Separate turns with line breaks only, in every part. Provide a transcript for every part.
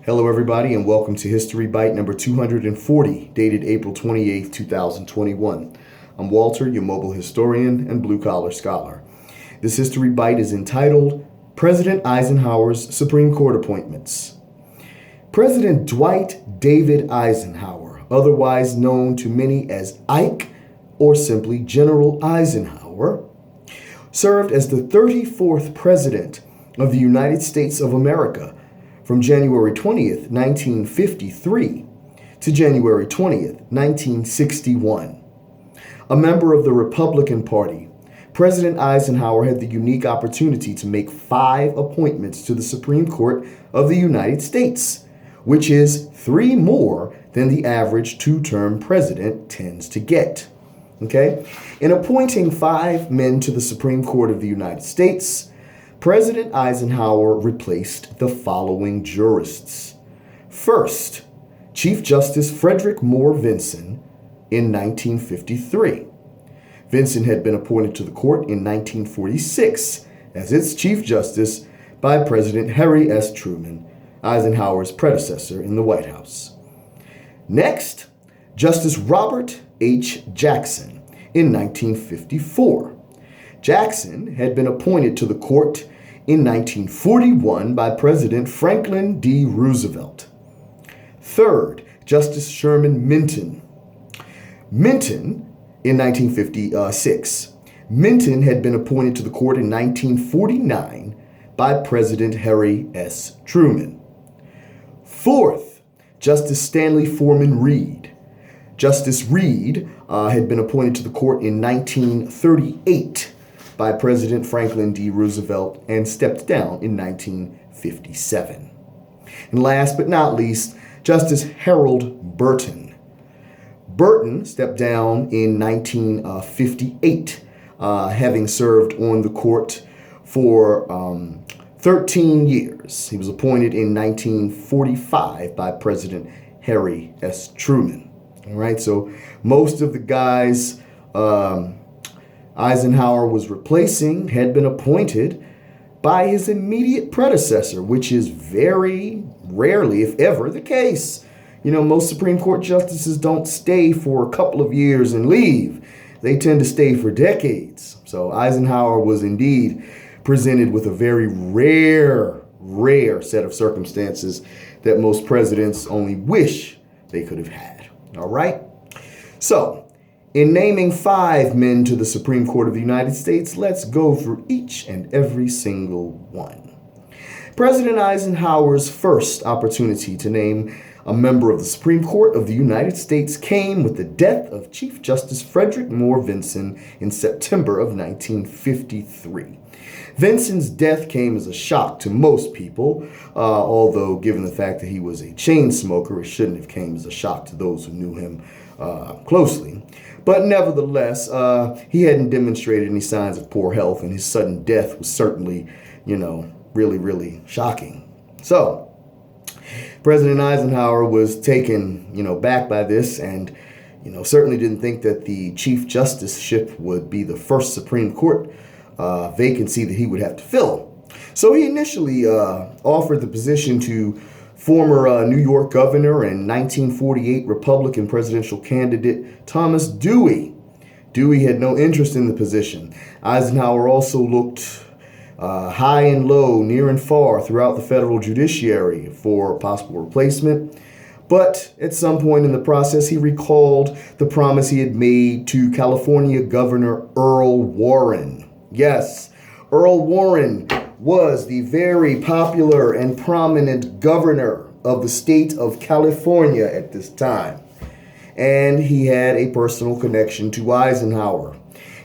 Hello, everybody, and welcome to History Bite number 240, dated April 28th, 2021. I'm Walter, your mobile historian and blue-collar scholar. This History Bite is entitled President Eisenhower's Supreme Court Appointments. President Dwight David Eisenhower, otherwise known to many as Ike or simply General Eisenhower, served as the 34th President of the United States of America from January 20th, 1953 to January 20th, 1961. A member of the Republican Party, President Eisenhower had the unique opportunity to make 5 appointments to the Supreme Court of the United States, which is 3 more than the average 2-term president tends to get. Okay? In appointing 5 men to the Supreme Court of the United States, President Eisenhower replaced the following jurists. First, Chief Justice Frederick Moore Vinson in 1953. Vinson had been appointed to the court in 1946 as its Chief Justice by President Harry S. Truman, Eisenhower's predecessor in the White House. Next, Justice Robert H. Jackson in 1954. Jackson had been appointed to the court in 1941 by President Franklin D. Roosevelt. Third, Justice Sherman Minton. Minton in 1956. Minton had been appointed to the court in 1949 by President Harry S. Truman. Fourth, Justice Stanley Forman Reed. Justice Reed had been appointed to the court in 1938 by President Franklin D. Roosevelt and stepped down in 1957. And last but not least, Justice Harold Burton. Burton stepped down in 1958, having served on the court for 13 years. He was appointed in 1945 by President Harry S. Truman. All right, so most of the guys Eisenhower was replacing had been appointed by his immediate predecessor, which is very rarely, if ever, the case. You know, most Supreme Court justices don't stay for a couple of years and leave. They tend to stay for decades. So Eisenhower was indeed presented with a very rare set of circumstances that most presidents only wish they could have had. All right? So, in naming 5 men to the Supreme Court of the United States, let's go through each and every single one. President Eisenhower's first opportunity to name a member of the Supreme Court of the United States came with the death of Chief Justice Frederick Moore Vinson in September of 1953. Vinson's death came as a shock to most people, although given the fact that he was a chain smoker, it shouldn't have come as a shock to those who knew him closely. But nevertheless, he hadn't demonstrated any signs of poor health, and his sudden death was certainly, really shocking. So, President Eisenhower was taken, back by this and, certainly didn't think that the Chief Justiceship would be the first Supreme Court vacancy that he would have to fill. So he initially offered the position to former New York governor and 1948 Republican presidential candidate Thomas Dewey. Dewey had no interest in the position. Eisenhower also looked high and low, near and far throughout the federal judiciary for a possible replacement. But at some point in the process, he recalled the promise he had made to California Governor Earl Warren. Yes, Earl Warren was the very popular and prominent governor of the state of California at this time. And he had a personal connection to Eisenhower.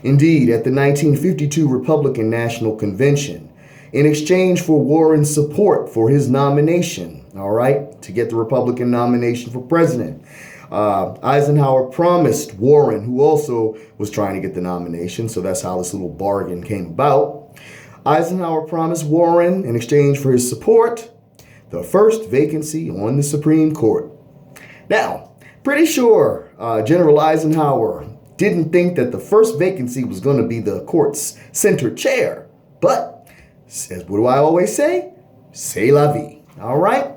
Indeed, at the 1952 Republican National Convention, in exchange for Warren's support for his nomination, to get the Republican nomination for president, Eisenhower promised Warren, who also was trying to get the nomination, so that's how this little bargain came about. Eisenhower promised Warren, in exchange for his support, the first vacancy on the Supreme Court. Now, pretty sure General Eisenhower didn't think that the first vacancy was going to be the court's center chair. But, what do I always say? C'est la vie. All right?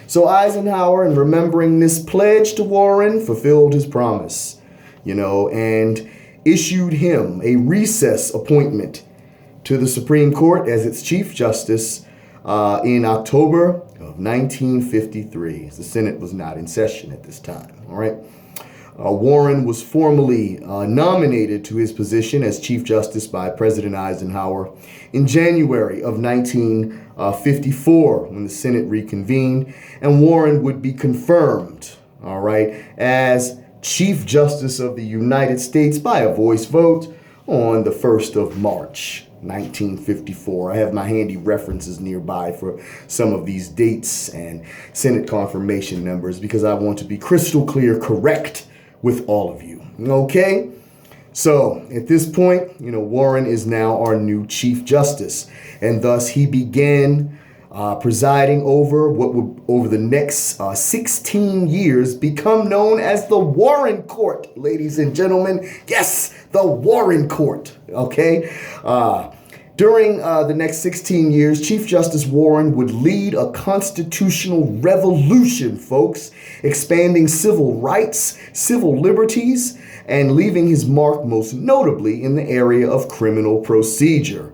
So Eisenhower, in remembering this pledge to Warren, fulfilled his promise, and issued him a recess appointment to the Supreme Court as its Chief Justice in October of 1953. The Senate was not in session at this time. All right. Warren was formally nominated to his position as Chief Justice by President Eisenhower in January of 1954 when the Senate reconvened, and Warren would be confirmed, all right, as Chief Justice of the United States by a voice vote on the 1st of March, 1954. I have my handy references nearby for some of these dates and Senate confirmation numbers because I want to be crystal clear, correct with all of you. Okay? So at this point, Warren is now our new Chief Justice, and thus he began presiding over what would, over the next 16 years, become known as the Warren Court, ladies and gentlemen. Yes, the Warren Court, okay? During the next 16 years, Chief Justice Warren would lead a constitutional revolution, folks, expanding civil rights, civil liberties, and leaving his mark most notably in the area of criminal procedure.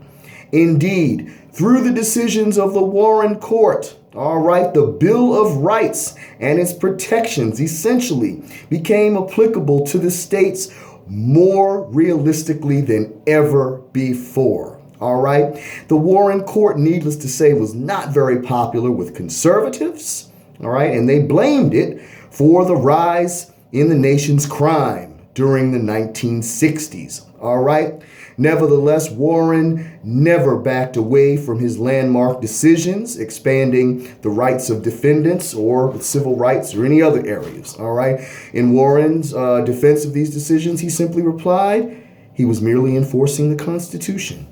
Indeed, through the decisions of the Warren Court, all right, the Bill of Rights and its protections essentially became applicable to the states more realistically than ever before. All right. The Warren Court, needless to say, was not very popular with conservatives. All right. And they blamed it for the rise in the nation's crime during the 1960s. All right. Nevertheless, Warren never backed away from his landmark decisions, expanding the rights of defendants or civil rights or any other areas. All right. In Warren's defense of these decisions, he simply replied, he was merely enforcing the Constitution.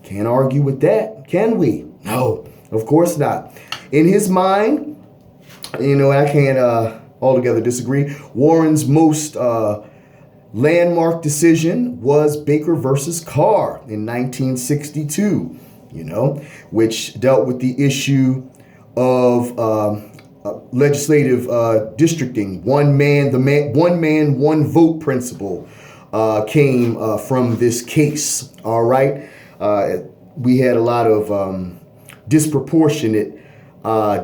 Can't argue with that, can we? No, of course not. In his mind, I can't altogether disagree. Warren's most landmark decision was Baker versus Carr in 1962, which dealt with the issue of legislative districting. One man, one vote principle came from this case. All right. We had a lot of disproportionate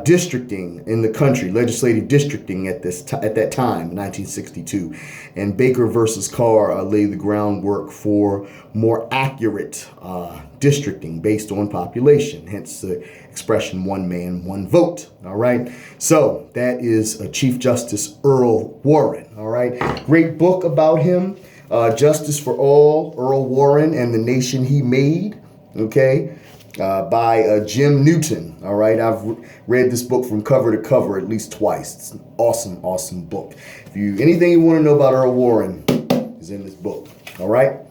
districting in the country, legislative districting at that time, 1962. And Baker versus Carr laid the groundwork for more accurate districting based on population, hence the expression one man, one vote. All right. So that is Chief Justice Earl Warren. All right. Great book about him. Justice for All, Earl Warren and the Nation He Made, okay, by Jim Newton, all right? I've read this book from cover to cover at least twice. It's an awesome, awesome book. Anything you want to know about Earl Warren is in this book, all right?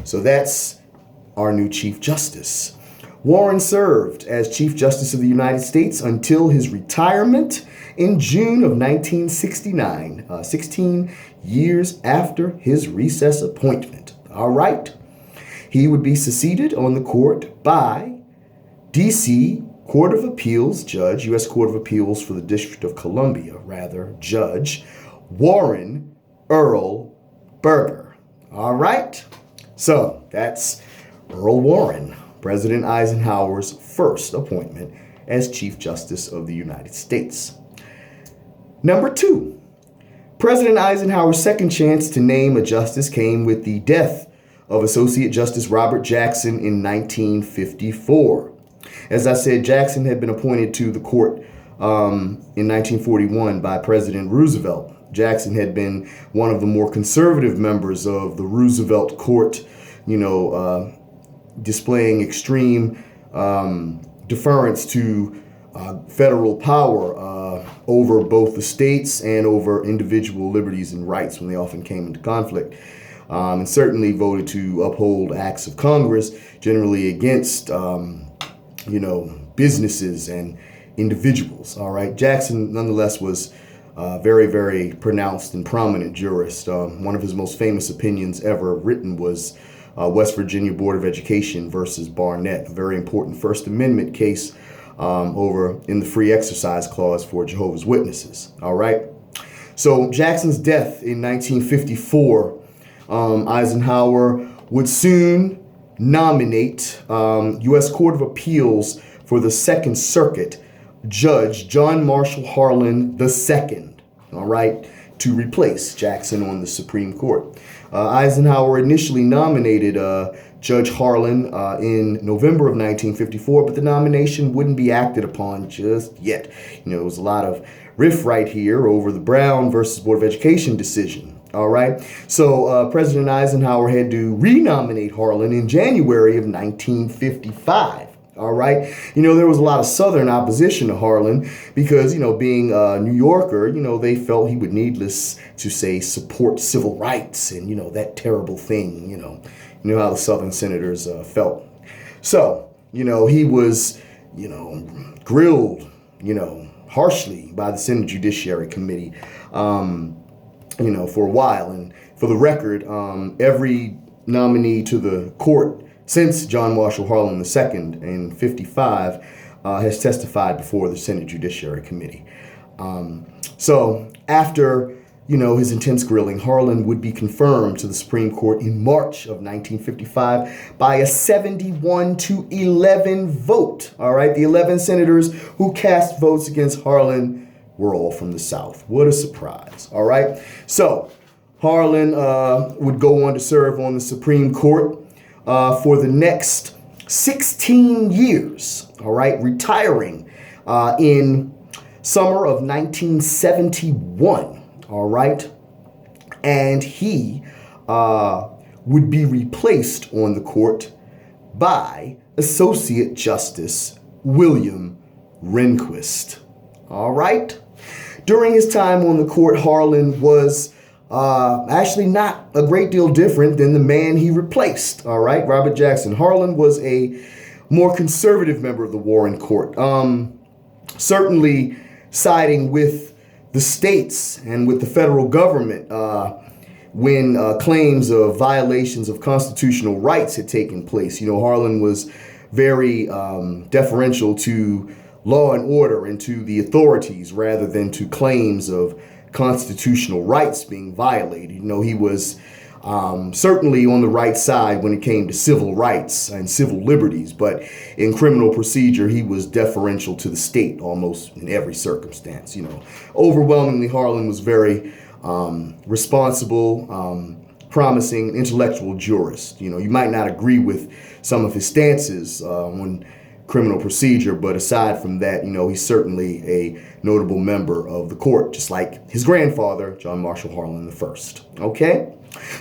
So that's our new Chief Justice. Warren served as Chief Justice of the United States until his retirement in June of 1969, 16 years after his recess appointment. All right. He would be succeeded on the court by D.C. Court of Appeals Judge, U.S. Court of Appeals for the District of Columbia, Judge Warren Earl Burger. All right. So that's Earl Warren, President Eisenhower's first appointment as Chief Justice of the United States. Number 2. President Eisenhower's second chance to name a justice came with the death of Associate Justice Robert Jackson in 1954. As I said, Jackson had been appointed to the court in 1941 by President Roosevelt. Jackson had been one of the more conservative members of the Roosevelt court, displaying extreme deference to federal power over both the states and over individual liberties and rights when they often came into conflict. And certainly voted to uphold acts of Congress, generally against, businesses and individuals. All right. Jackson, nonetheless, was very, very pronounced and prominent jurist. One of his most famous opinions ever written was West Virginia Board of Education versus Barnett, a very important First Amendment case over in the free exercise clause for Jehovah's Witnesses. All right. So Jackson's death in 1954, Eisenhower would soon nominate U.S. Court of Appeals for the Second Circuit Judge John Marshall Harlan II, all right, to replace Jackson on the Supreme Court. Eisenhower initially nominated Judge Harlan in November of 1954, but the nomination wouldn't be acted upon just yet. There was a lot of riff right here over the Brown versus Board of Education decision. All right. So President Eisenhower had to renominate Harlan in January of 1955. All right. There was a lot of Southern opposition to Harlan because, being a New Yorker, they felt he would, needless to say, support civil rights and, that terrible thing, how the Southern senators felt. So, he was, grilled, harshly by the Senate Judiciary Committee, for a while. And for the record, every nominee to the court since John Marshall Harlan II in 55 has testified before the Senate Judiciary Committee. So after, his intense grilling, Harlan would be confirmed to the Supreme Court in March of 1955 by a 71-11 vote. All right, the 11 senators who cast votes against Harlan were all from the South. What a surprise. All right, so Harlan would go on to serve on the Supreme Court for the next 16 years, all right, retiring in summer of 1971, all right, and he would be replaced on the court by Associate Justice William Rehnquist, all right. During his time on the court, Harlan was actually not a great deal different than the man he replaced, all right, Robert Jackson. Harlan was a more conservative member of the Warren Court, certainly siding with the states and with the federal government when claims of violations of constitutional rights had taken place. Harlan was very deferential to law and order and to the authorities rather than to claims of constitutional rights being violated. He was certainly on the right side when it came to civil rights and civil liberties, but in criminal procedure, he was deferential to the state almost in every circumstance. Overwhelmingly, Harlan was very responsible, promising, intellectual jurist. You might not agree with some of his stances on criminal procedure, but aside from that, he's certainly a notable member of the court, just like his grandfather, John Marshall Harlan I. Okay?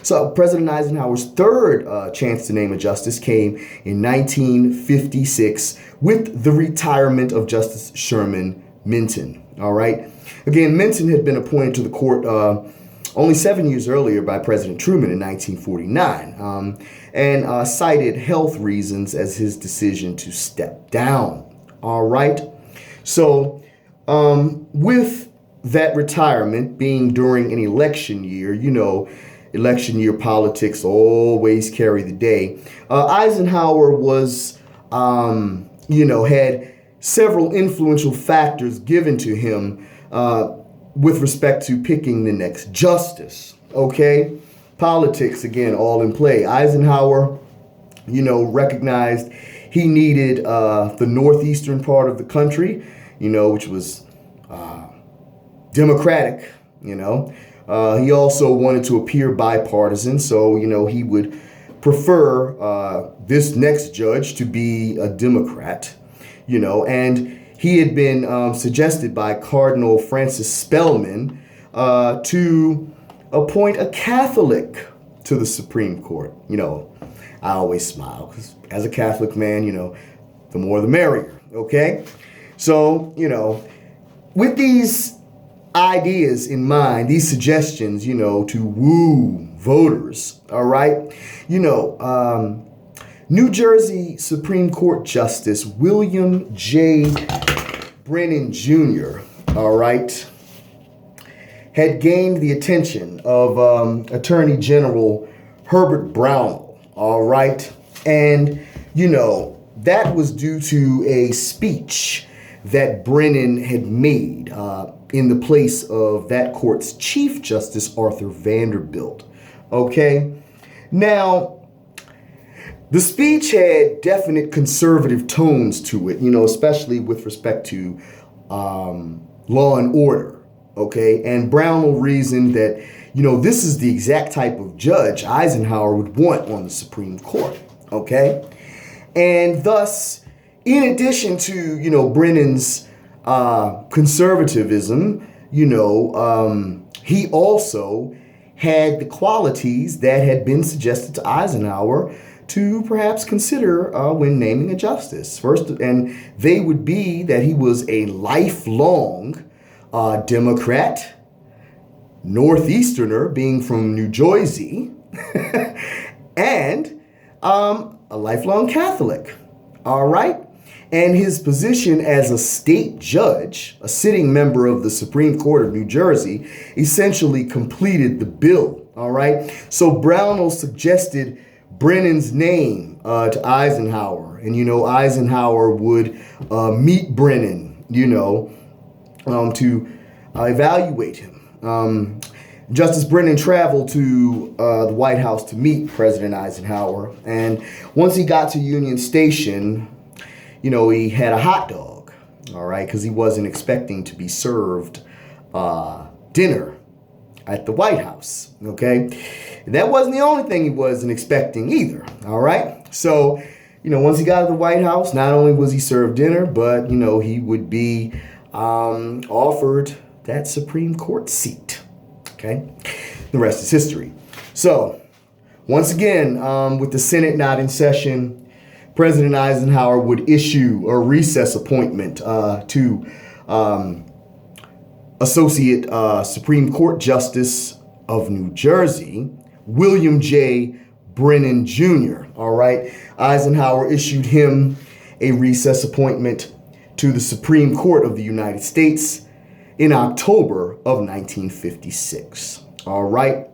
So President Eisenhower's third chance to name a justice came in 1956 with the retirement of Justice Sherman Minton. All right? Again, Minton had been appointed to the court only 7 years earlier by President Truman in 1949, and cited health reasons as his decision to step down. All right. So with that retirement being during an election year, election year politics always carry the day. Eisenhower was, had several influential factors given to him with respect to picking the next justice. Okay. Politics, again, all in play. Eisenhower, recognized he needed the northeastern part of the country, which was Democratic, He also wanted to appear bipartisan, so, he would prefer this next judge to be a Democrat, and he had been suggested by Cardinal Francis Spellman to appoint a Catholic to the Supreme Court. I always smile because as a Catholic man, the more the merrier, okay? So, with these ideas in mind, these suggestions, to woo voters, all right? New Jersey Supreme Court Justice William J. Brennan Jr., all right, had gained the attention of Attorney General Herbert Brownell, all right? And, that was due to a speech that Brennan had made in the place of that court's Chief Justice Arthur Vanderbilt. Okay? Now, the speech had definite conservative tones to it, especially with respect to law and order. Okay? And Brownell reasoned that, this is the exact type of judge Eisenhower would want on the Supreme Court. Okay? And thus, in addition to, Brennan's conservatism, he also had the qualities that had been suggested to Eisenhower to perhaps consider when naming a justice. First, and they would be that he was a lifelong Democrat, Northeasterner, being from New Jersey, and a lifelong Catholic. All right? And his position as a state judge, a sitting member of the Supreme Court of New Jersey, essentially completed the bill. All right? So Brownell suggested Brennan's name to Eisenhower. And, Eisenhower would meet Brennan, to evaluate him. Justice Brennan traveled to the White House to meet President Eisenhower. And once he got to Union Station, he had a hot dog, all right, because he wasn't expecting to be served dinner at the White House, okay? And that wasn't the only thing he wasn't expecting either, all right? So, once he got to the White House, not only was he served dinner, but, he would be offered that Supreme Court seat, okay? The rest is history. So, once again, with the Senate not in session, President Eisenhower would issue a recess appointment to Associate Supreme Court Justice of New Jersey, William J. Brennan Jr. All right. Eisenhower issued him a recess appointment to the Supreme Court of the United States in October of 1956. All right.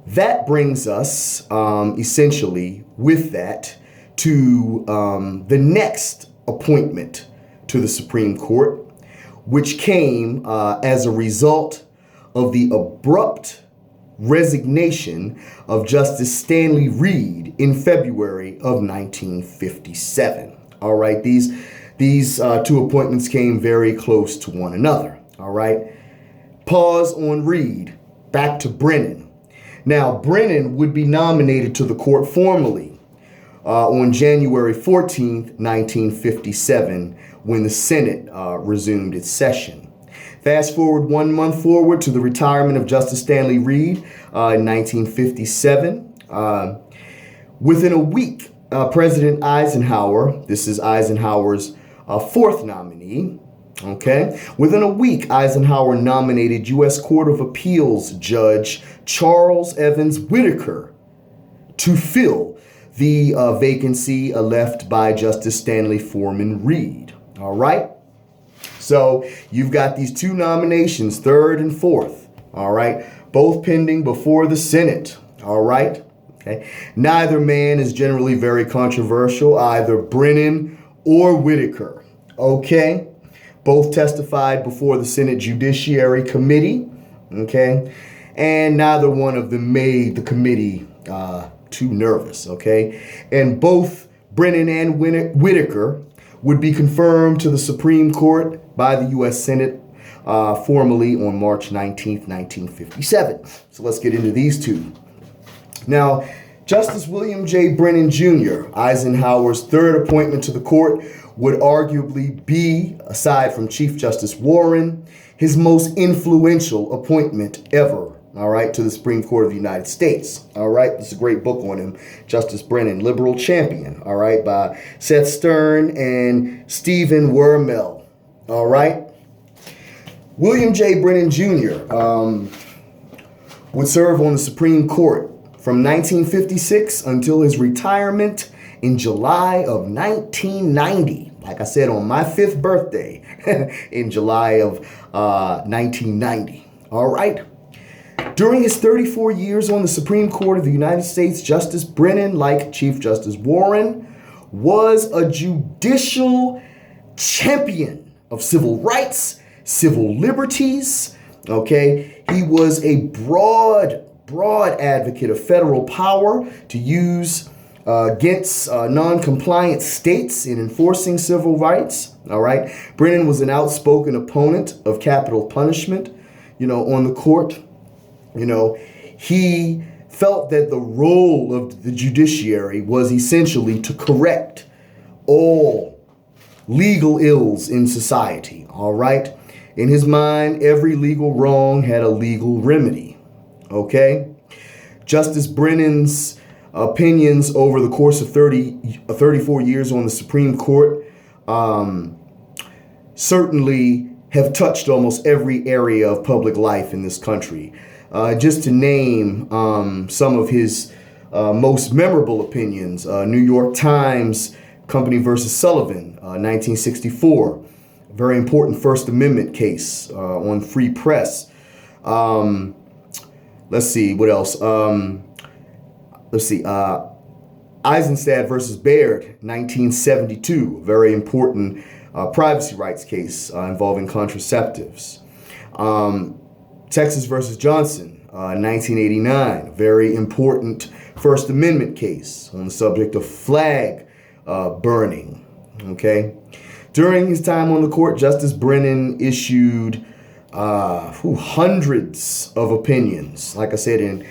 That brings us essentially with that to the next appointment to the Supreme Court, which came as a result of the abrupt resignation of Justice Stanley Reed in February of 1957. All right, these two appointments came very close to one another. All right, pause on Reed, back to Brennan. Now, Brennan would be nominated to the court formally on January 14th, 1957, when the Senate resumed its session. Fast forward 1 month forward to the retirement of Justice Stanley Reed in 1957. Within a week, President Eisenhower, this is Eisenhower's fourth nominee, okay? Within a week, Eisenhower nominated U.S. Court of Appeals Judge Charles Evans Whitaker to fill the vacancy left by Justice Stanley Foreman Reed. All right? So you've got these two nominations, third and fourth. All right? Both pending before the Senate. All right? Okay. Neither man is generally very controversial, either Brennan or Whitaker. Okay? Both testified before the Senate Judiciary Committee. Okay? And neither one of them made the committee too nervous. Okay? And both Brennan and Whitaker would be confirmed to the Supreme Court by the U.S. Senate formally on March 19th, 1957. So let's get into these two. Now, Justice William J. Brennan Jr., Eisenhower's third appointment to the court, would arguably be, aside from Chief Justice Warren, his most influential appointment ever, all right, to the Supreme Court of the United States. All right, this is a great book on him, Justice Brennan, Liberal Champion, all right, by Seth Stern and Stephen Wermel, all right. William J. Brennan Jr. Would serve on the Supreme Court from 1956 until his retirement in July of 1990. Like I said, on my 5th birthday in July of 1990. All right. During his 34 years on the Supreme Court of the United States, Justice Brennan, like Chief Justice Warren, was a judicial champion of civil rights, civil liberties. Okay, he was a broad advocate of federal power to use against non-compliant states in enforcing civil rights. All right, Brennan was an outspoken opponent of capital punishment, on the court. He felt that the role of the judiciary was essentially to correct all legal ills in society. All right, in his mind, every legal wrong had a legal remedy. Okay, Justice Brennan's opinions over the course of 34 years on the Supreme Court certainly have touched almost every area of public life in this country. Just to name some of his most memorable opinions, New York Times, Company versus Sullivan, 1964, very important First Amendment case on free press. Let's see, what else? Eisenhower versus Baird, 1972, very important privacy rights case involving contraceptives. Texas versus Johnson, 1989, very important First Amendment case on the subject of flag burning. Okay, during his time on the court, Justice Brennan issued hundreds of opinions, like I said, in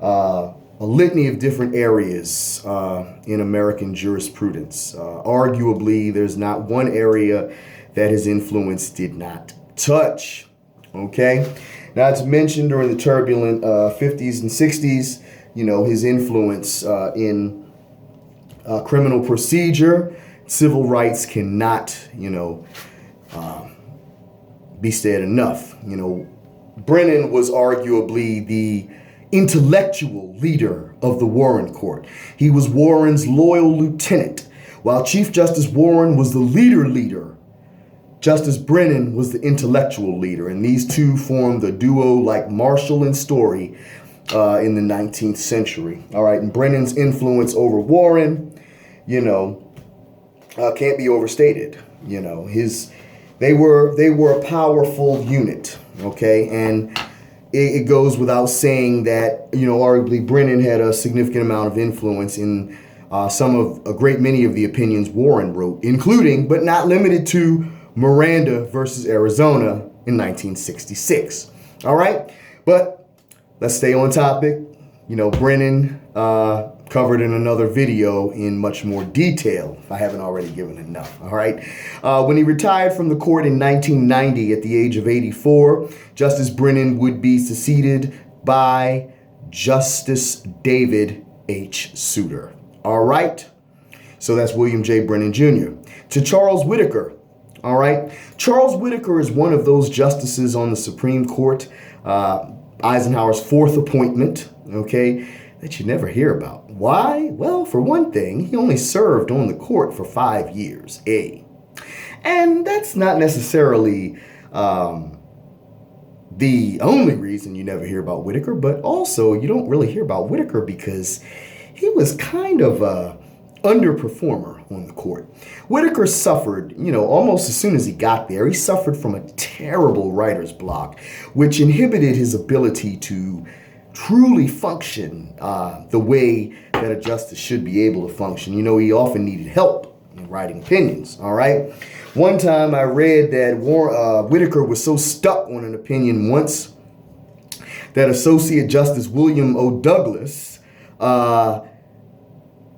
a litany of different areas in American jurisprudence. Arguably, there's not one area that his influence did not touch. Okay, not to mention during the turbulent 50s and 60s, his influence in criminal procedure, civil rights cannot, be said enough. Brennan was arguably the intellectual leader of the Warren Court. He was Warren's loyal lieutenant. While Chief Justice Warren was the leader, Justice Brennan was the intellectual leader, and these two formed a duo like Marshall and Story in the 19th century. All right, and Brennan's influence over Warren, can't be overstated. They were a powerful unit. Okay, and it goes without saying that arguably Brennan had a significant amount of influence in a great many of the opinions Warren wrote, including but not limited to Miranda versus Arizona in 1966. All right, but let's stay on topic. Brennan covered in another video in much more detail, if I haven't already given enough. All right, when he retired from the court in 1990 at the age of 84, Justice Brennan would be succeeded by Justice David H. Souter. All right, so that's William J. Brennan Jr. To Charles Whitaker. All right, Charles Whitaker is one of those justices on the Supreme Court, Eisenhower's fourth appointment, okay, that you never hear about. Why? Well, for one thing, he only served on the court for 5 years, and that's not necessarily the only reason you never hear about Whitaker, but also you don't really hear about Whitaker because he was kind of a underperformer on the court. Whitaker suffered, almost as soon as he got there, he suffered from a terrible writer's block, which inhibited his ability to truly function the way that a justice should be able to function. He often needed help in writing opinions, all right? One time I read that Whitaker was so stuck on an opinion once that Associate Justice William O. Douglas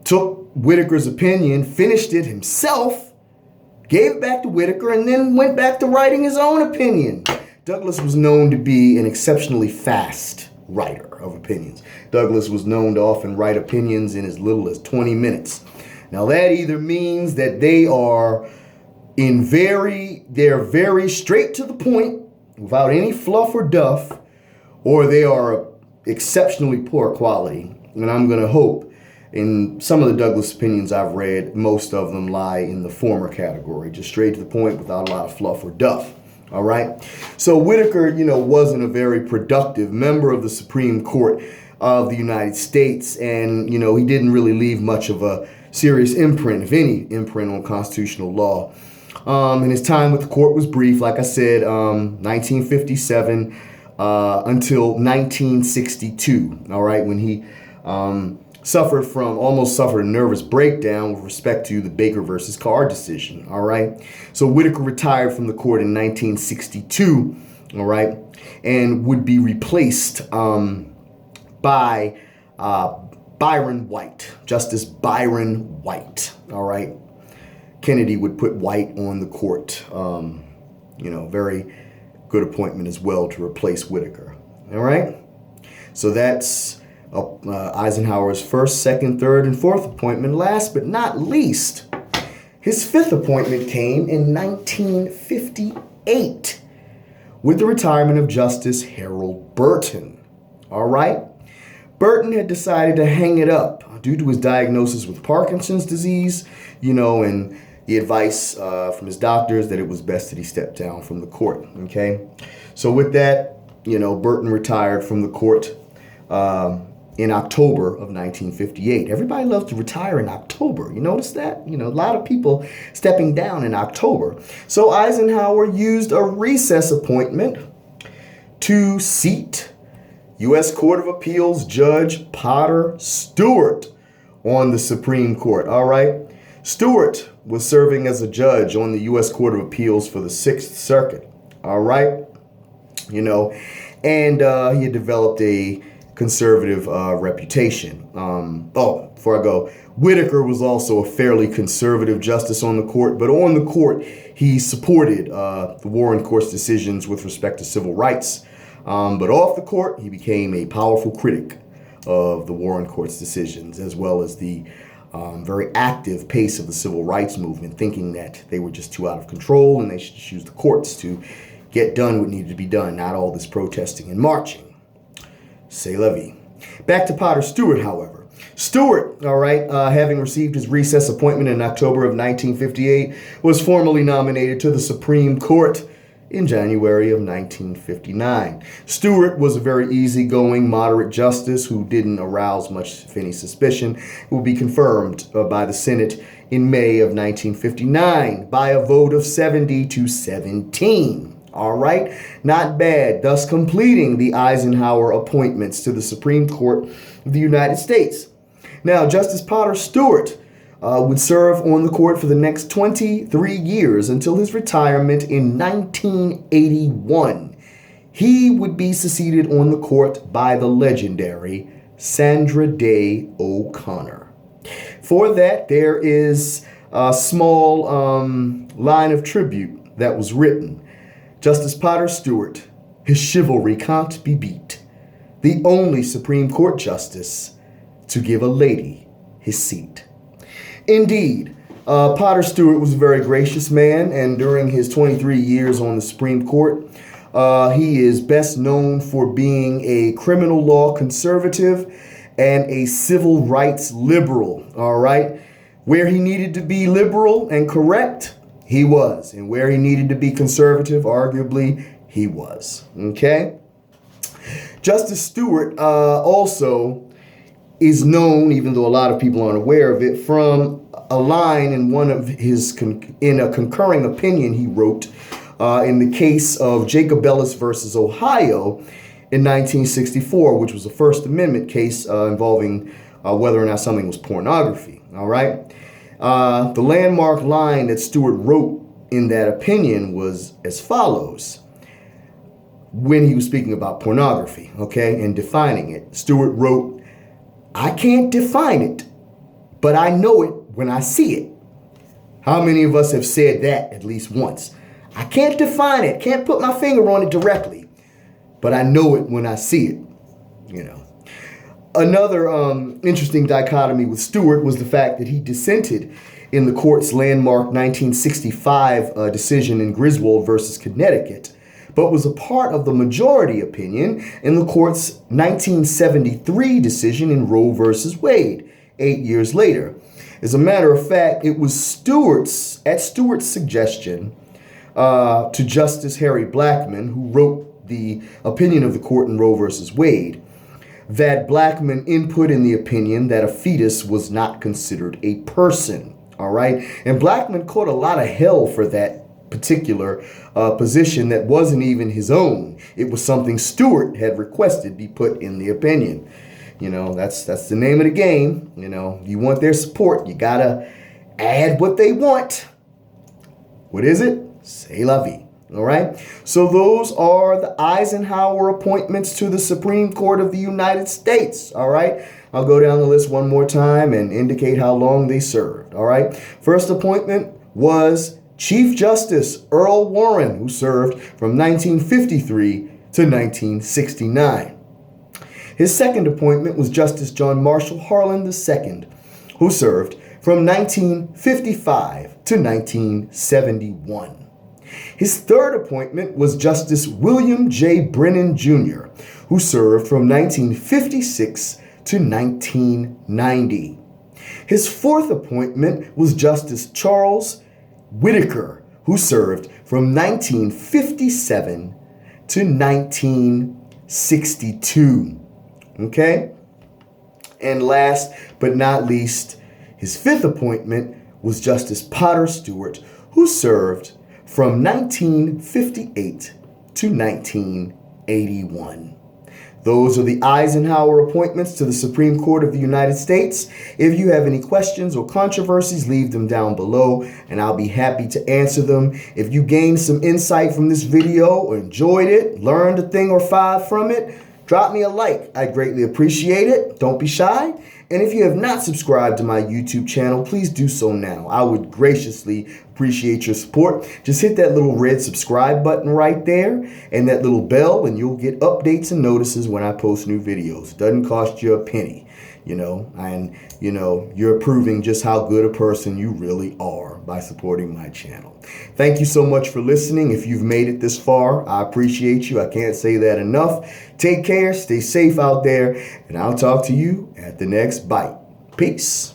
took Whitaker's opinion, finished it himself, gave it back to Whitaker, and then went back to writing his own opinion. Douglas was known to be an exceptionally fast writer of opinions. Douglas was known to often write opinions in as little as 20 minutes. Now that either means that they're very straight to the point without any fluff or duff, or they are exceptionally poor quality. And I'm going to hope in some of the Douglas opinions I've read, most of them lie in the former category, just straight to the point without a lot of fluff or duff. All right. So Whitaker, wasn't a very productive member of the Supreme Court of the United States. And, he didn't really leave much of a serious imprint, if any imprint, on constitutional law. And his time with the court was brief, like I said, 1957 until 1962, all right, when he almost suffered a nervous breakdown with respect to the Baker versus Carr decision, all right? So Whitaker retired from the court in 1962, all right, and would be replaced by Byron White, Justice Byron White, all right? Kennedy would put White on the court, very good appointment as well to replace Whitaker, all right? So that's Eisenhower's first, second, third, and fourth appointment. Last but not least, his fifth appointment came in 1958 with the retirement of Justice Harold Burton. All right? Burton had decided to hang it up due to his diagnosis with Parkinson's disease, and the advice from his doctors that it was best that he stepped down from the court, okay? So with that, Burton retired from the court in October of 1958. Everybody loves to retire in October. You notice that? A lot of people stepping down in October. So Eisenhower used a recess appointment to seat U.S. Court of Appeals Judge Potter Stewart on the Supreme Court. All right. Stewart was serving as a judge on the U.S. Court of Appeals for the Sixth Circuit. All right. And he had developed a conservative reputation. Before I go, Whitaker was also a fairly conservative justice on the court, but on the court, he supported the Warren Court's decisions with respect to civil rights. But off the court, he became a powerful critic of the Warren Court's decisions, as well as the very active pace of the civil rights movement, thinking that they were just too out of control and they should just use the courts to get done what needed to be done, not all this protesting and marching. C'est la vie. Back to Potter Stewart, however. Stewart, all right, having received his recess appointment in October of 1958, was formally nominated to the Supreme Court in January of 1959. Stewart was a very easygoing, moderate justice who didn't arouse much, if any, suspicion. It would be confirmed by the Senate in May of 1959 by a vote of 70-17. All right, not bad, thus completing the Eisenhower appointments to the Supreme Court of the United States. Now, Justice Potter Stewart would serve on the court for the next 23 years until his retirement in 1981. He would be succeeded on the court by the legendary Sandra Day O'Connor. For that, there is a small line of tribute that was written. Justice Potter Stewart, his chivalry can't be beat. The only Supreme Court justice to give a lady his seat. Indeed, Potter Stewart was a very gracious man, and during his 23 years on the Supreme Court, he is best known for being a criminal law conservative and a civil rights liberal, all right? Where he needed to be liberal and correct, he was. And where he needed to be conservative, arguably, he was. Okay? Justice Stewart also is known, even though a lot of people aren't aware of it, from a line in one of his in a concurring opinion he wrote in the case of Jacob Ellis versus Ohio in 1964, which was a First Amendment case involving whether or not something was pornography. All right? The landmark line that Stewart wrote in that opinion was as follows. When he was speaking about pornography, okay, and defining it, Stewart wrote, "I can't define it, but I know it when I see it." How many of us have said that at least once? I can't define it, can't put my finger on it directly, but I know it when I see it, Another interesting dichotomy with Stewart was the fact that he dissented in the court's landmark 1965 decision in Griswold versus Connecticut, but was a part of the majority opinion in the court's 1973 decision in Roe versus Wade, 8 years later. As a matter of fact, it was Stewart's suggestion to Justice Harry Blackmun, who wrote the opinion of the court in Roe versus Wade, that Blackmun input in the opinion that a fetus was not considered a person. All right. And Blackmun caught a lot of hell for that particular position that wasn't even his own. It was something Stewart had requested be put in the opinion. You know, that's the name of the game. You know, you want their support, you got to add what they want. What is it? C'est la vie. All right. So those are the Eisenhower appointments to the Supreme Court of the United States. All right. I'll go down the list one more time and indicate how long they served. All right. First appointment was Chief Justice Earl Warren, who served from 1953 to 1969. His second appointment was Justice John Marshall Harlan II, who served from 1955 to 1971. His third appointment was Justice William J. Brennan Jr., who served from 1956 to 1990. His fourth appointment was Justice Charles Whitaker, who served from 1957 to 1962. Okay? And last but not least, his fifth appointment was Justice Potter Stewart, who served from 1958 to 1981. Those are the Eisenhower appointments to the Supreme Court of the United States. If you have any questions or controversies, leave them down below and I'll be happy to answer them. If you gained some insight from this video or enjoyed it, learned a thing or five from it, drop me a like. I'd greatly appreciate it. Don't be shy. And if you have not subscribed to my YouTube channel, please do so now. I would graciously appreciate your support. Just hit that little red subscribe button right there and that little bell and you'll get updates and notices when I post new videos. It doesn't cost you a penny, and you're proving just how good a person you really are by supporting my channel. Thank you so much for listening. If you've made it this far, I appreciate you. I can't say that enough. Take care, stay safe out there, and I'll talk to you at the next bite. Peace.